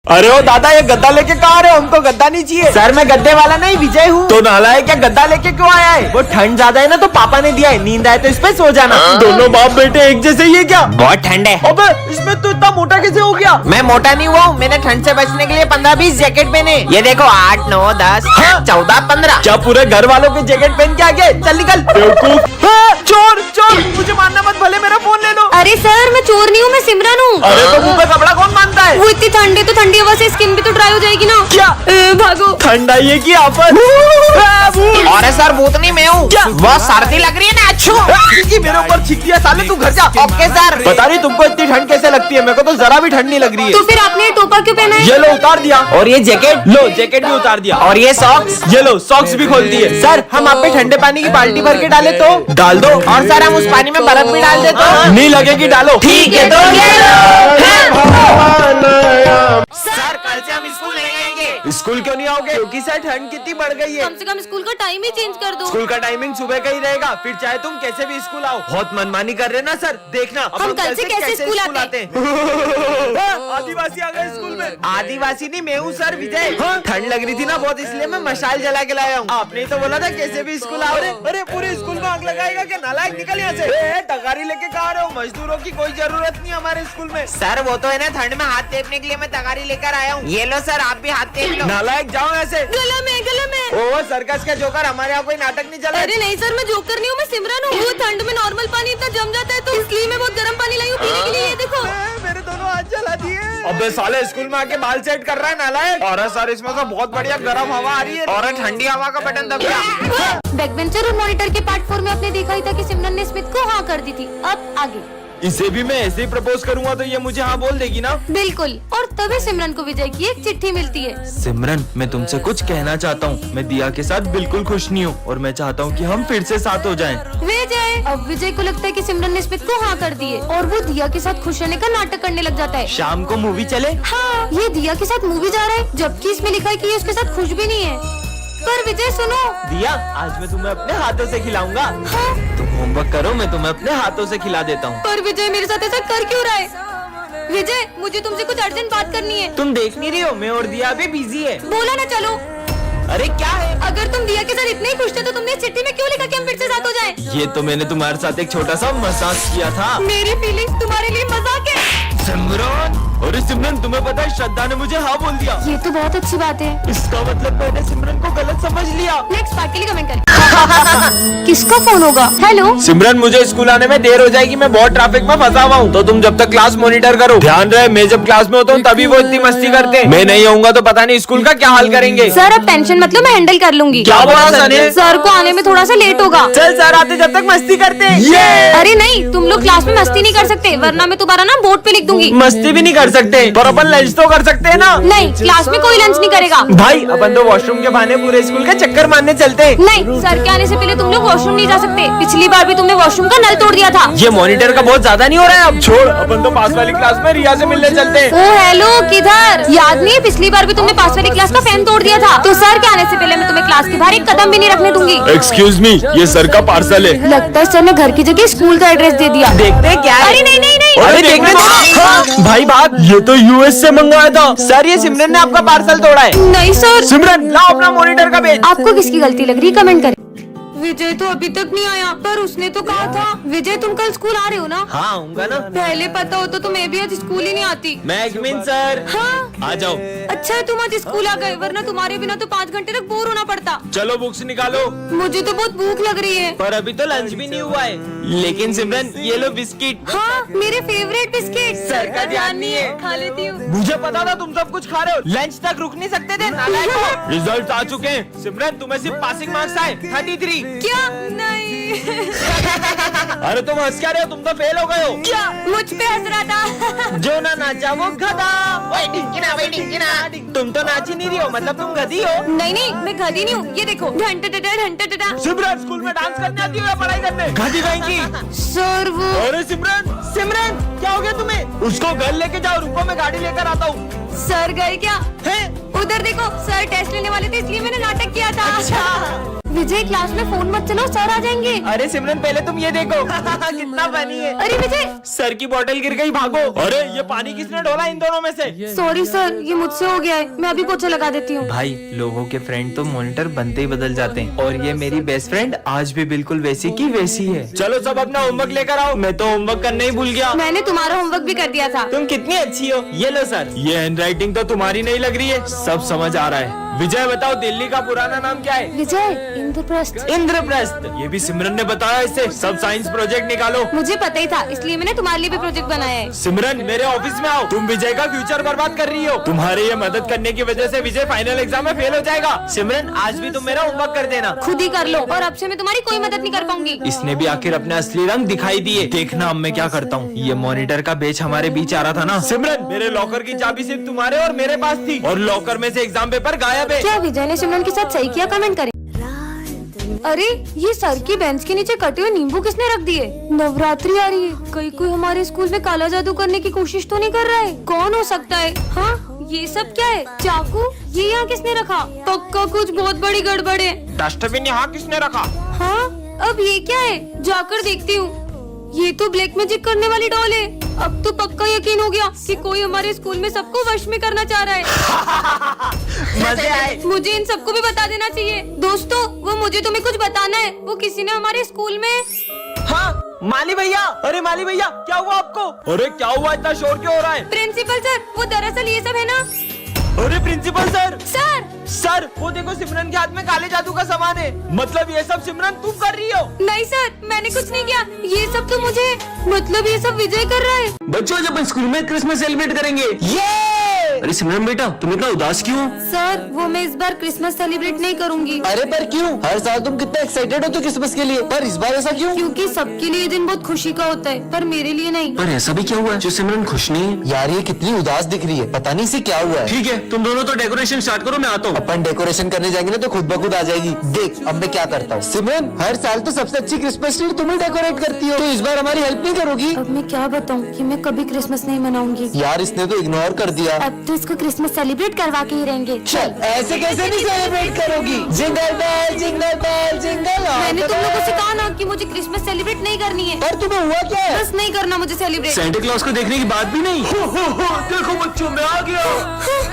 अरे ओ दादा, ये गद्दा लेके कहाँ आ रहे हो? हमको गद्दा नहीं चाहिए। सर मैं गद्दे वाला नहीं, विजय हूँ। तो नाला है क्या, गद्दा लेके क्यों आया है? वो ठंड ज्यादा है ना, तो पापा ने दिया है। नींद आए तो इस पे सो जाना। दोनों बाप बेटे एक जैसे, ये क्या? बहुत ठंड है। अबे इसमें तो इतना मोटा कैसे हो गया? मैं मोटा नहीं हुआ हूँ, मैंने ठंड से बचने के लिए 15-20 जैकेट पहने। ये देखो 8, 9, 10, 14, 15। क्या पूरे घर वालों के जैकेट पहन के आ गए? चल निकल बेवकूफ। हाँ, चोर चोर, मुझे मारना मत, भले मेरा फोन ले लो। अरे सर मैं चोर नहीं हूँ, मैं सिमरन हूँ। अरे तो मुंह पे कपड़ा कौन बांधता है? वो इतनी ठंड है तो ठंडी हवा से स्किन भी तो ड्राई हो जाएगी ना। क्या? भागो। ठंड आई है की आफत? अरे सर भूत नहीं मैं हूँ। बहुत सर्दी लग रही है ना। अच्छू मेरे ऊपर छिटकी है साले, तू घर जा। Okay sir. बता रही तुमको इतनी ठंड कैसे लगती है? मेरे को तो जरा भी ठंड नहीं लग रही तो है। फिर आपने ये टोपा क्यों पहना है? ये लो उतार दिया। और ये जैकेट, लो जैकेट भी उतार दिया। और ये सॉक्स। ये लो सॉक्स भी खोल दिए। सर हम आप पे ठंडे पानी की बाल्टी भर के डाले तो? डाल दो। और सर हम उस पानी में बर्फ भी डाल दे तो? नहीं लगेगी, डालो। ठीक है तो ये लो। सर कल से हम स्कूल नहीं आएंगे। स्कूल क्यों नहीं आओगे? क्योंकि सर ठंड कितनी बढ़ गई है। कम से कम स्कूल का टाइम ही चेंज कर दो। स्कूल का टाइमिंग सुबह का ही रहेगा, फिर चाहे तुम कैसे भी स्कूल आओ। बहुत मनमानी कर रहे ना सर, देखना अब हम कल से कैसे स्कूल आते हैं। आदिवासी आ गए स्कूल में। आदिवासी नहीं मैं हूँ सर, विजय। ठंड लग रही थी ना बहुत, इसलिए मैं मशाल जला के लाया हूँ। आपने तो बोला था कैसे भी स्कूल आओ। अरे पूरे स्कूल में आग लगाएगा क्या? नालायक, निकल यहाँ से। तगारी लेके कहाँ रहे हो? मजदूरों की कोई जरूरत नहीं हमारे स्कूल में। सर वो तो है ना, ठंड में हाथ टेपने के लिए मैं तगारी लेकर आया हूँ। ये लो सर, आप भी हाथ टेप लो। नालायक, जाओ ऐसे। गला में ओ सर्कस का जोकर, हमारे यहाँ कोई नाटक नहीं चला। अरे नहीं सर, मैं जोकर नहीं हूँ, मैं सिमरन हूँ। वो ठंड में नॉर्मल पानी इतना जम जाता है तो इसलिए मैं बहुत गर्म पानी लाई हूँ पीने के लिए। ये देखो मेरे दोनों हाथ जला दिए। अबे साले स्कूल में आके बाल सेट कर रहा है नालायक। और सर इसमें तो बहुत बढ़िया गर्म हवा आ रही है। और ठंडी हवा का बटन दब गया। बैकबेंचर और मॉनिटर के पार्ट 4 में आपने देखा ही था कि सिमरन ने स्मिथ को हाँ कर दी थी। अब आगे इसे भी मैं ऐसे ही प्रपोज करूंगा तो ये मुझे हाँ बोल देगी ना? बिल्कुल। और तभी सिमरन को विजय की एक चिट्ठी मिलती है। सिमरन, मैं तुमसे कुछ कहना चाहता हूँ। मैं दिया के साथ बिल्कुल खुश नहीं हूँ और मैं चाहता हूँ कि हम फिर से साथ हो जाएं। विजय, अब विजय को लगता है कि सिमरन ने स्मिथ को हाँ कर दी है और वो दिया के साथ खुश रहने का नाटक करने लग जाता है। शाम को मूवी चले? हाँ, ये दिया के साथ मूवी जा रहा है, जबकि इसमें लिखा है कि ये उसके साथ खुश भी नहीं है। पर विजय सुनो। दिया, आज मैं तुम्हें अपने हाथों से खिलाऊंगा। हाँ? तुम होमवर्क करो, मैं तुम्हें अपने हाथों से खिला देता हूँ। पर विजय मेरे साथ ऐसा कर क्यों रहा है? विजय, मुझे तुमसे कुछ अर्जेंट बात करनी है। तुम देख नहीं रही हो, मैं और दिया भी बिजी है। बोला ना चलो। अरे क्या है? अगर तुम दिया के साथ इतने ही खुश थे तो तुमने इस चिट्ठी में क्यों लिखा कि हम फिर से साथ हो जाएं? ये तो मैंने तुम्हारे साथ एक छोटा सा मजाक किया था। मेरी फीलिंग्स तुम्हारे लिए मजाक है। सिमरन, अरे सिमरन तुम्हें पता है श्रद्धा ने मुझे हाँ बोल दिया। ये तो बहुत अच्छी बात है। इसका मतलब मैंने सिमरन को गलत समझ लिया। नेक्स्ट पार्ट के लिए कमेंट करें। किसका फोन होगा? हेलो सिमरन, मुझे स्कूल आने में देर हो जाएगी, मैं बहुत ट्रैफिक में फंसा हुआ हूँ, तो तुम जब तक क्लास मॉनिटर करो। ध्यान रहे, मैं जब क्लास में होता हूँ तभी वो इतनी मस्ती करते हैं। मैं नहीं आऊंगा तो पता नहीं स्कूल का क्या हाल करेंगे। सर, अब टेंशन मतलब मैं हैंडल कर लूंगी। क्या बोला सर ने? सर को आने में थोड़ा सा लेट होगा। चल सर आते जब तक मस्ती करते हैं। अरे नहीं, तुम लोग क्लास में मस्ती नहीं कर सकते, वरना मैं तुम्हारा नाम बोर्ड पे लिख दूंगी। मस्ती भी नहीं कर सकते, पर अपन लंच तो कर सकते हैं ना? नहीं, क्लास में कोई लंच नहीं करेगा। भाई अपन तो वॉशरूम के बहाने पूरे स्कूल का चक्कर मारने चलते हैं। नहीं, सर के आने से पहले तुम लोग वॉशरूम नहीं जा सकते। पिछली बार भी तुमने वॉशरूम का नल तोड़ दिया था। ये मॉनिटर का बहुत ज्यादा नहीं हो रहा है? अब छोड़, अपन तो पास वाली क्लास में रिया से मिलने चलते हैं। ओ हेलो, किधर? याद नहीं है पिछली बार भी तुमने पास वाली क्लास का फैन तोड़ दिया था? तो सर के आने से पहले मैं तुम्हें क्लास के बाहर एक कदम भी नहीं रखने दूंगी। एक्सक्यूज मी, ये सर का पार्सल है। लगता है सर ने घर की जगह स्कूल का एड्रेस दे दिया। देखते हैं क्या है। अरे नहीं नहीं नहीं। अरे देखने दो। हाँ, भाई बात, ये तो यूएस से मंगाया था। सर ये सिमरन ने आपका पार्सल तोड़ा है। नहीं सर। सिमरन लाओ अपना मॉनिटर का पेज। आपको किसकी गलती लग रही है? कमेंट करें। विजय तो अभी तक नहीं आया, पर उसने तो कहा था। विजय तुम कल स्कूल आ रहे हो ना? हाँ आऊंगा ना। पहले पता हो तो मैं भी आज स्कूल ही नहीं आती। मैगमिन सर, हाँ आ जाओ। अच्छा है तुम आज स्कूल आ गए, वरना तुम्हारे बिना तो 5 घंटे तक बोर होना पड़ता। चलो बुक्स निकालो। मुझे तो बहुत भूख लग रही है। पर अभी तो लंच भी नहीं हुआ है। लेकिन सिमरन ये लो बिस्किट। हाँ, मेरे फेवरेट बिस्किट। सर का ध्यान नहीं है। खा लेती हूँ। मुझे पता था तुम सब कुछ खा रहे हो। लंच तक रुक नहीं सकते थे नालायक। रिजल्ट आ चुके हैं सिमरन, तुम्हें सिर्फ पासिंग मार्क्स आए 33। क्या? नहीं। अरे तुम हंस क्या रहे हो? तुम तो फेल हो गए हो। क्या? मुझ पे हंस रहा था। जो ना नाचा वो गधा। तुम तो नाच ही नहीं रही हो, मतलब तुम गधी हो। नहीं नहीं, मैं गधी नहीं हूँ। ये देखो, घंटे घंटे। सिमरन स्कूल में डांस करने आती हो या पढ़ाई करने? गधी कहीं की। सर वो। अरे सिमरन, सिमरन क्या हो गया तुम्हें? उसको घर लेके जाओ, रुको मैं गाड़ी लेकर आता हूँ। सर गए क्या? है? उधर देखो, सर टेस्ट लेने वाले थे इसलिए मैंने नाटक किया था। अच्छा। विजय क्लास में फोन मत चलाओ, सर आ जाएंगे। अरे सिमरन पहले तुम ये देखो कितना फनी है। अरे विजय, सर की बोतल गिर गई, भागो। अरे ये पानी किसने डोला इन दोनों में से? सॉरी सर, ये मुझसे हो गया है, मैं अभी पोछा लगा देती हूँ। भाई लोगों के फ्रेंड तो मॉनिटर बनते ही बदल जाते हैं, और ये मेरी बेस्ट फ्रेंड आज भी बिल्कुल वैसी की वैसी है। चलो सब अपना होमवर्क लेकर आओ, मैं तो होमवर्क करने ही भूल गया। मैंने तुम्हारा होमवर्क भी कर दिया था। तुम कितनी अच्छी हो। ये लो सर। ये हैंडराइटिंग तो तुम्हारी नहीं लग रही है, सब समझ आ रहा है। विजय बताओ, दिल्ली का पुराना नाम क्या है? विजय, इंद्रप्रस्थ। इंद्रप्रस्थ। ये भी सिमरन ने बताया इसे। सब साइंस प्रोजेक्ट निकालो। मुझे पता ही था, इसलिए मैंने तुम्हारे लिए भी प्रोजेक्ट बनाया है। सिमरन मेरे ऑफिस में आओ, तुम विजय का फ्यूचर बर्बाद कर रही हो। तुम्हारे ये मदद करने की वजह से विजय फाइनल एग्जाम में फेल हो जाएगा। सिमरन आज भी तुम मेरा होमवर्क कर देना। खुद ही कर लो, और अब से मैं तुम्हारी कोई मदद नहीं कर पाऊंगी। इसने भी आखिर अपने असली रंग दिखाई दिए। देखना अब मैं क्या करता हूँ। ये मॉनिटर का बेच हमारे बीच आ रहा था ना। सिमरन मेरे लॉकर की चाबी सिर्फ तुम्हारे और मेरे पास थी, और लॉकर में से एग्जाम पेपर गायब है। क्या विजय ने सिमरन के साथ सही किया? कमेंट करें। अरे ये सर की बेंच के नीचे कटे हुए नींबू किसने रख दिए? नवरात्रि आ रही है, कहीं कोई हमारे स्कूल में काला जादू करने की कोशिश तो नहीं कर रहा है? कौन हो सकता है? हाँ, ये सब क्या है? चाकू? ये यहाँ किसने रखा? पक्का कुछ बहुत बड़ी गड़बड़ है। डस्टबिन यहाँ किसने रखा? हाँ, अब ये क्या है? जाकर देखती हूँ। ये तो ब्लैक मैजिक करने वाली डॉल है। अब तो पक्का यकीन हो गया कि कोई हमारे स्कूल में सबको वश में करना चाह रहा है। मजे आए। मुझे इन सबको भी बता देना चाहिए। दोस्तों, वो मुझे तुम्हें कुछ बताना है। वो किसी ने हमारे स्कूल में। हाँ माली भैया। अरे माली भैया, क्या हुआ आपको? अरे क्या हुआ, इतना शोर क्यों हो रहा है? प्रिंसिपल सर, वो दरअसल ये सब है ना। अरे प्रिंसिपल सर। सर सर वो देखो, सिमरन के हाथ में काले जादू का सामान है। मतलब ये सब सिमरन तुम कर रही हो? नहीं सर, मैंने कुछ नहीं किया। ये सब तो मुझे, मतलब ये सब विजय कर रहा है। बच्चों जब स्कूल में क्रिसमस सेलिब्रेट करेंगे। अरे सिमरन बेटा, तुम इतना उदास क्यों हो? सर वो मैं इस बार क्रिसमस सेलिब्रेट नहीं करूंगी। अरे पर क्यों? हर साल तुम कितना एक्साइटेड हो तो क्रिसमस के लिए, पर इस बार ऐसा क्यों? क्योंकि सबके लिए ये दिन बहुत खुशी का होता है, पर मेरे लिए नहीं। पर ऐसा भी क्या हुआ है जो सिमरन खुश नहीं है? यार ये कितनी उदास दिख रही है, पता नहीं इसे क्या हुआ है। ठीक है, तुम दोनों तो डेकोरेशन स्टार्ट करो, मैं आता हूँ। अपन डेकोरेशन करने जाएंगे ना तो खुद ब खुद आ जाएगी। देख अब मैं क्या करता हूँ। सिमरन हर साल तो सबसे अच्छी क्रिसमस ट्री तुम ही डेकोरेट करती हो, तो इस बार हमारी हेल्प नहीं करोगी? अब मैं क्या बताऊँ कि मैं कभी क्रिसमस नहीं मनाऊंगी। यार इसने तो इग्नोर कर दिया। अब तो इसको क्रिसमस सेलिब्रेट करवा के ही रहेंगे। चल ऐसे कैसे नहीं सेलिब्रेट करोगी? Jingle bell jingle bell jingle. मैंने तुम लोगों से कहा ना कि मुझे क्रिसमस सेलिब्रेट नहीं करनी है। पर तुम्हें हुआ क्या है? बस नहीं करना मुझे सेलिब्रेट। सेंटा क्लॉज को देखने की बात भी नहीं। देखो बच्चों, मैं आ गया।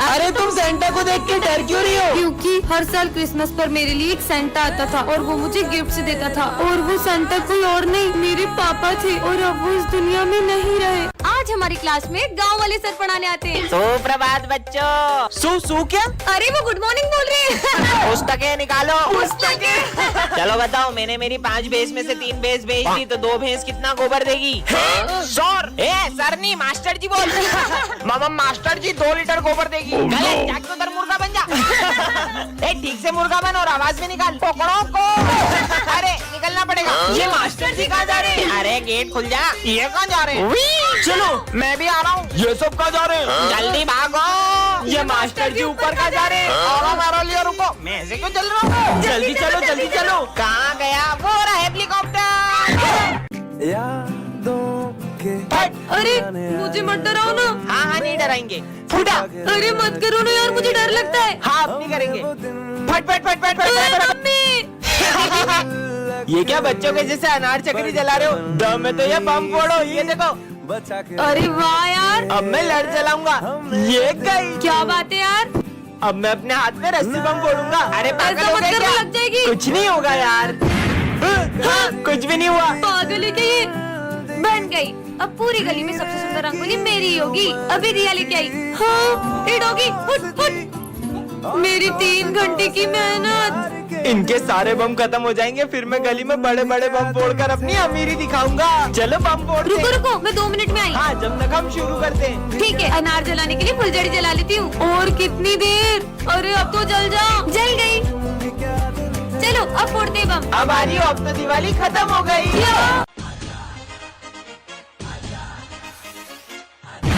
अरे तुम सेंटा को देख के डर क्यों रही हो? क्योंकि हर साल क्रिसमस पर मेरे लिए एक सेंटा आता था और वो मुझे गिफ्ट्स देता था, और वो सेंटा कोई और नहीं, मेरे पापा थे, और अब वो इस दुनिया में नहीं रहे। आज हमारी क्लास में गांव वाले सर पढ़ाने आते हैं। सुप्रभात बच्चों। सू क्या? अरे वो गुड मॉर्निंग बोल रहे हैं। पुस्तकें निकालो। पुस्तकें। चलो बताओ, मैंने मेरी 5 भैंस में से 3 भैंस बेच दी, तो 2 भैंस कितना गोबर देगी? सर सर नहीं, मास्टर जी बोल। मामा मास्टर जी 2 लीटर गोबर देगी। गलत, जाके उधर मुर्गा बन जा। ठीक से मुर्गा बन और आवाज भी निकाल। पकड़ो को। अरे निकलना पड़ेगा। ये मास्टर जी कहाँ जा रहे हैं? अरे गेट खुल जा। ये कहाँ जा रहे हैं? चलो मैं भी आ रहा हूँ। ये सब कहाँ जा रहे हैं? जल्दी भागो। ये मास्टर जी ऊपर कहाँ जा रहे हैं? और मेरा लिए रुको, मैं ऐसे क्यों चल रहा हूँ? जल्दी चलो, जल्दी चलो। कहाँ गया? वो रहा हेलीकॉप्टर। अरे मुझे मत डराओ ना। हाँ नहीं डराएंगे। फूटा। अरे मत करो ना यार, मुझे डर लगता है। हाँ अब नहीं करेंगे। फट फट फट फट फट। मम्मी। ये क्या बच्चों के जैसे अनार चक्री जला रहे हो? दम में तो ये बम फोड़ो। ये देखो। अरे वाह यार, अब मैं लड़ चलाऊंगा। ये गई। क्या बात है यार। अब मैं अपने हाथ में रस्सी बम फोड़ूंगा। अरे पागल ऐसा हो मत गए करो, क्या? लग जाएगी। कुछ नहीं होगा यार। हाँ, कुछ भी नहीं हुआ। पागल है क्या ये? बन गई। अब पूरी गली में सबसे सुंदर रंगोली मेरी ही होगी। अभी रिया लेके आई। हाँ हिट होगी। Foot foot. मेरी 3 घंटे की मेहनत। इनके सारे बम खत्म हो जाएंगे, फिर मैं गली में बड़े बड़े बम फोड़कर अपनी अमीरी दिखाऊंगा। चलो बम फोड़ते रुको हैं। रुको, मैं 2 मिनट में आई। हाँ जब तक हम शुरू करते हैं। ठीक है, अनार जलाने के लिए फुलझड़ी जला लेती हूँ। और कितनी देर? अरे अब तो जल जा। जल गई। चलो अब फोड़ते हैं बम। अब आ रही हो, अब तो दिवाली खत्म हो गई।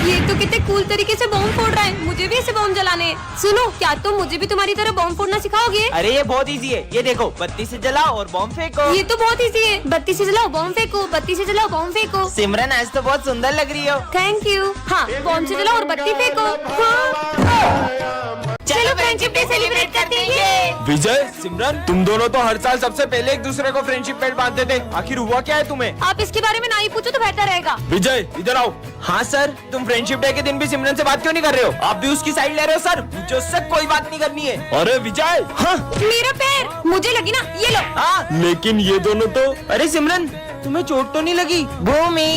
ये तो कितने कूल तरीके से बम फोड़ रहा है। मुझे भी ऐसे बम जलाने हैं। सुनो, क्या तुम मुझे भी तुम्हारी तरह बम फोड़ना सिखाओगे? अरे ये बहुत इजी है। ये देखो, बत्ती से जलाओ और बम फेंको। ये तो बहुत इजी है। बत्ती से जलाओ बम फेंको, बत्ती से जलाओ बम फेंको। सिमरन आज तो बहुत सुंदर लग रही हो। Thank you. हाँ, बम से जलाओ और बत्ती फेंको। हाँ। चलो फ्रेंडशिप डे सेलिब्रेट करते हैं। विजय, सिमरन, तुम दोनों तो हर साल सबसे पहले एक दूसरे को फ्रेंडशिप बेल्ट बांधते थे, आखिर हुआ क्या है तुम्हें? आप इसके बारे में ना ही पूछो तो बेहतर रहेगा। विजय, इधर आओ। हाँ सर, तुम फ्रेंडशिप डे के दिन भी सिमरन से बात क्यों नहीं कर रहे हो? आप भी उसकी साइड ले रहे हो सर? मुझे उससे कोई बात नहीं करनी है। अरे विजय, हाँ मेरा पैर, मुझे लगी ना, ये लो। हाँ, लेकिन ये दोनों तो। अरे सिमरन, तुम्हें चोट तो नहीं लगी? भूमि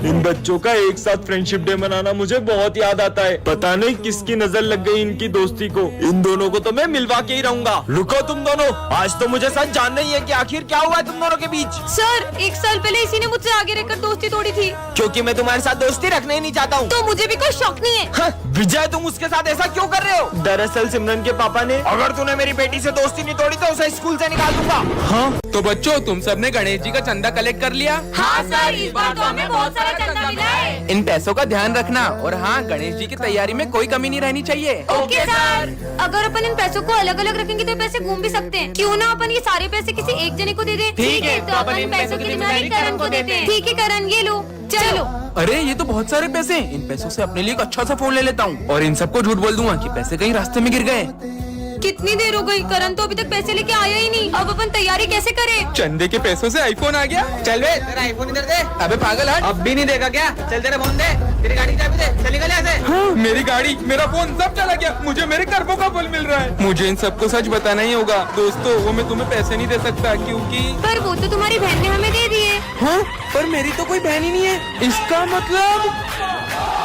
इन बच्चों का एक साथ फ्रेंडशिप डे मनाना मुझे बहुत याद आता है। पता नहीं किसकी नजर लग गई इनकी दोस्ती को। इन दोनों को तो मैं मिलवा के ही रहूंगा। रुको तुम दोनों, आज तो मुझे सच जानना ही है कि आखिर क्या हुआ है तुम दोनों के बीच। सर, 1 साल पहले इसी ने मुझसे आगे रहकर दोस्ती तोड़ी थी। क्योंकि मैं तुम्हारे साथ दोस्ती रखना ही नहीं चाहता हूँ। तो मुझे भी कोई शौक नहीं है। हाँ, विजय, तुम उसके साथ ऐसा क्यों कर रहे हो? दरअसल सिमरन के पापा ने, अगर तूने मेरी बेटी से दोस्ती नहीं तोड़ी तो उसे स्कूल से निकाल दूंगा। हाँ, तो बच्चों, तुम सबने गणेश जी का चंदा कलेक्ट कर लिया? हाँ सर, इस बार तो हमें बहुत सारा चंदा मिला है। इन पैसों का ध्यान रखना, और हाँ, गणेश जी की तैयारी में कोई कमी नहीं रहनी चाहिए। Okay sir. अगर अपन इन पैसों को अलग अलग रखेंगे तो पैसे घूम भी सकते हैं। क्यों ना अपन ये सारे पैसे किसी एक जने को दे दें? ठीक है, तो अपन इन पैसों की जिम्मेदारी करण को देते हैं। ठीक है करण, ये लो, चलो। अरे ये तो बहुत सारे पैसे हैं। इन पैसों से अपने लिए एक अच्छा सा फोन ले लेता हूँ और इन सबको झूठ बोल दूंगा कि पैसे कहीं रास्ते में गिर गए। कितनी देर हो गई, करण तो अभी तक पैसे लेके आया ही नहीं। अब अपन तैयारी कैसे करें? चंदे के पैसों से आईफोन आ गया। चल बे, तेरा आईफोन इधर दे। अबे पागल हट। अब भी नहीं देगा क्या? चल तेरा फोन दे, तेरी गाड़ी की चाबी दे, चल निकल यहाँ से। हाँ, मेरी गाड़ी, मेरा फोन सब चला गया। मुझे मेरे कर्मों का फल मिल रहा है। मुझे इन सबको सच बताना ही होगा। दोस्तों, वो मैं तुम्हें पैसे नहीं दे सकता क्योंकि। पर वो तो तुम्हारी बहन ने हमें दे दिए। हाँ, पर मेरी तो कोई बहन ही नहीं है। इसका मतलब